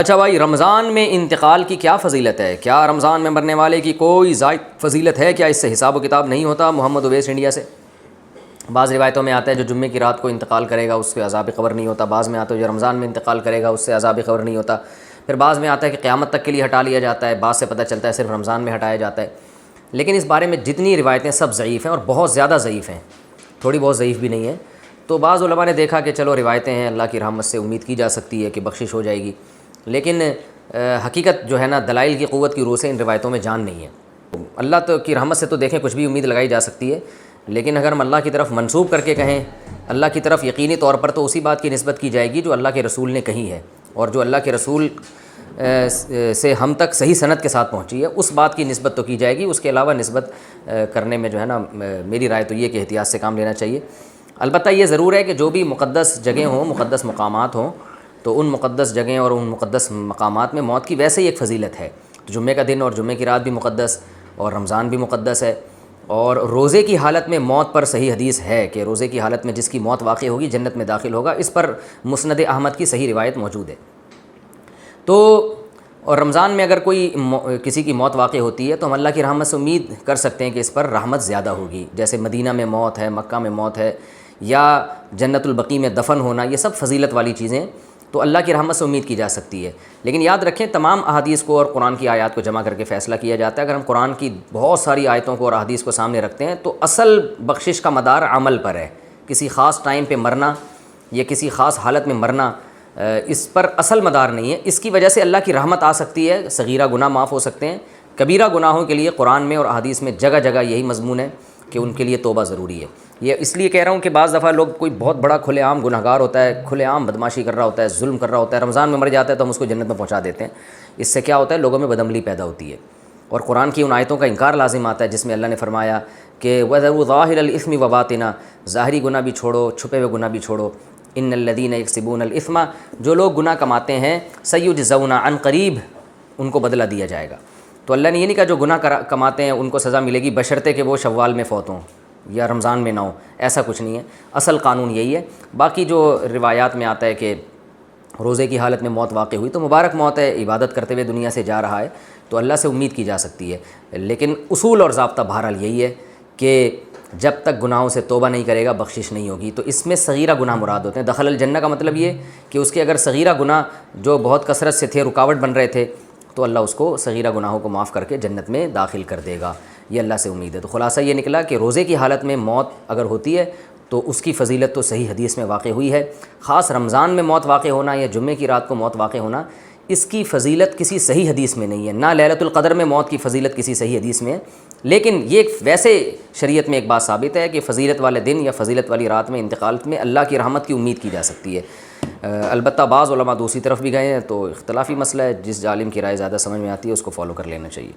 اچھا بھائی، رمضان میں انتقال کی کیا فضیلت ہے؟ کیا رمضان میں مرنے والے کی کوئی زائد فضیلت ہے؟ کیا اس سے حساب و کتاب نہیں ہوتا؟ محمد اویس انڈیا سے۔ بعض روایتوں میں آتا ہے جو جمعے کی رات کو انتقال کرے گا اس سے عذاب قبر نہیں ہوتا، بعض میں آتا ہے جو رمضان میں انتقال کرے گا اس سے عذاب قبر نہیں ہوتا، پھر بعض میں آتا ہے کہ قیامت تک کے لیے ہٹا لیا جاتا ہے، بعض سے پتہ چلتا ہے صرف رمضان میں ہٹایا جاتا ہے۔ لیکن اس بارے میں جتنی روایتیں سب ضعیف ہیں اور بہت زیادہ ضعیف ہیں، تھوڑی بہت ضعیف بھی نہیں ہیں۔ تو بعض علماء نے دیکھا کہ چلو روایتیں ہیں، اللہ کی رحمت سے امید کی جا سکتی ہے کہ بخشش ہو جائے گی، لیکن حقیقت جو ہے نا دلائل کی قوت کی روح سے ان روایتوں میں جان نہیں ہے۔ اللہ کی رحمت سے تو دیکھیں کچھ بھی امید لگائی جا سکتی ہے، لیکن اگر ہم اللہ کی طرف منسوب کر کے کہیں اللہ کی طرف یقینی طور پر، تو اسی بات کی نسبت کی جائے گی جو اللہ کے رسول نے کہی ہے، اور جو اللہ کے رسول سے ہم تک صحیح سند کے ساتھ پہنچی ہے اس بات کی نسبت تو کی جائے گی۔ اس کے علاوہ نسبت کرنے میں جو ہے نا میری رائے تو یہ کہ احتیاط سے کام لینا چاہیے۔ البتہ یہ ضرور ہے کہ جو بھی مقدس جگہیں ہوں، مقدس مقامات ہوں، تو ان مقدس جگہیں اور ان مقدس مقامات میں موت کی ویسے ہی ایک فضیلت ہے۔ جمعے کا دن اور جمعے کی رات بھی مقدس، اور رمضان بھی مقدس ہے، اور روزے کی حالت میں موت پر صحیح حدیث ہے کہ روزے کی حالت میں جس کی موت واقع ہوگی جنت میں داخل ہوگا، اس پر مسند احمد کی صحیح روایت موجود ہے۔ تو اور رمضان میں اگر کوئی کسی کی موت واقع ہوتی ہے تو ہم اللہ کی رحمت سے امید کر سکتے ہیں کہ اس پر رحمت زیادہ ہوگی، جیسے مدینہ میں موت ہے، مکہ میں موت ہے، یا جنت البقیع میں دفن ہونا، یہ سب فضیلت والی چیزیں تو اللہ کی رحمت سے امید کی جا سکتی ہے۔ لیکن یاد رکھیں تمام احادیث کو اور قرآن کی آیات کو جمع کر کے فیصلہ کیا جاتا ہے۔ اگر ہم قرآن کی بہت ساری آیتوں کو اور احادیث کو سامنے رکھتے ہیں تو اصل بخشش کا مدار عمل پر ہے۔ کسی خاص ٹائم پہ مرنا یا کسی خاص حالت میں مرنا اس پر اصل مدار نہیں ہے۔ اس کی وجہ سے اللہ کی رحمت آ سکتی ہے، صغیرہ گناہ معاف ہو سکتے ہیں، کبیرہ گناہوں کے لیے قرآن میں اور احادیث میں جگہ جگہ یہی مضمون ہے کہ ان کے لیے توبہ ضروری ہے۔ یہ اس لیے کہہ رہا ہوں کہ بعض دفعہ لوگ کوئی بہت بڑا کھلے عام گناہ گار ہوتا ہے، کھلے عام بدماشی کر رہا ہوتا ہے، ظلم کر رہا ہوتا ہے، رمضان میں مر جاتا ہے تو ہم اس کو جنت میں پہنچا دیتے ہیں۔ اس سے کیا ہوتا ہے؟ لوگوں میں بدعملی پیدا ہوتی ہے، اور قرآن کی ان آیتوں کا انکار لازم آتا ہے جس میں اللہ نے فرمایا کہ وَذَرُوا ظَاهِرَ الْإِثْمِ وَبَاطِنَهُ، ظاہری گناہ بھی چھوڑو، چھپے ہوئے گناہ بھی چھوڑو۔ ان الذین یکسبون الاثم، جو لوگ گناہ کماتے ہیں، سیجزون، عن قریب ان کو بدلہ دیا جائے گا۔ تو اللہ نے یہ نہیں کہا جو گناہ کماتے ہیں ان کو سزا ملے گی بشرطے کہ وہ شوال میں فوت ہوں یا رمضان میں نہ ہو، ایسا کچھ نہیں ہے۔ اصل قانون یہی ہے۔ باقی جو روایات میں آتا ہے کہ روزے کی حالت میں موت واقع ہوئی تو مبارک موت ہے، عبادت کرتے ہوئے دنیا سے جا رہا ہے تو اللہ سے امید کی جا سکتی ہے، لیکن اصول اور ضابطہ بہرحال یہی ہے کہ جب تک گناہوں سے توبہ نہیں کرے گا بخشش نہیں ہوگی۔ تو اس میں صغیرہ گناہ مراد ہوتے ہیں۔ دخل الجنہ کا مطلب یہ کہ اس کے اگر صغیرہ گناہ جو بہت کثرت سے تھے، رکاوٹ بن رہے تھے، تو اللہ اس کو صغیرہ گناہوں کو معاف کر کے جنت میں داخل کر دے گا، یہ اللہ سے امید ہے۔ تو خلاصہ یہ نکلا کہ روزے کی حالت میں موت اگر ہوتی ہے تو اس کی فضیلت تو صحیح حدیث میں واقع ہوئی ہے۔ خاص رمضان میں موت واقع ہونا یا جمعے کی رات کو موت واقع ہونا، اس کی فضیلت کسی صحیح حدیث میں نہیں ہے، نہ لیلۃ القدر میں موت کی فضیلت کسی صحیح حدیث میں ہے۔ لیکن یہ ویسے شریعت میں ایک بات ثابت ہے کہ فضیلت والے دن یا فضیلت والی رات میں انتقال میں اللہ کی رحمت کی امید کی جا سکتی ہے۔ البتہ بعض علماء دوسری طرف بھی گئے ہیں، تو اختلافی مسئلہ ہے، جس عالم کی رائے زیادہ سمجھ میں آتی ہے اس کو فالو کر لینا چاہیے۔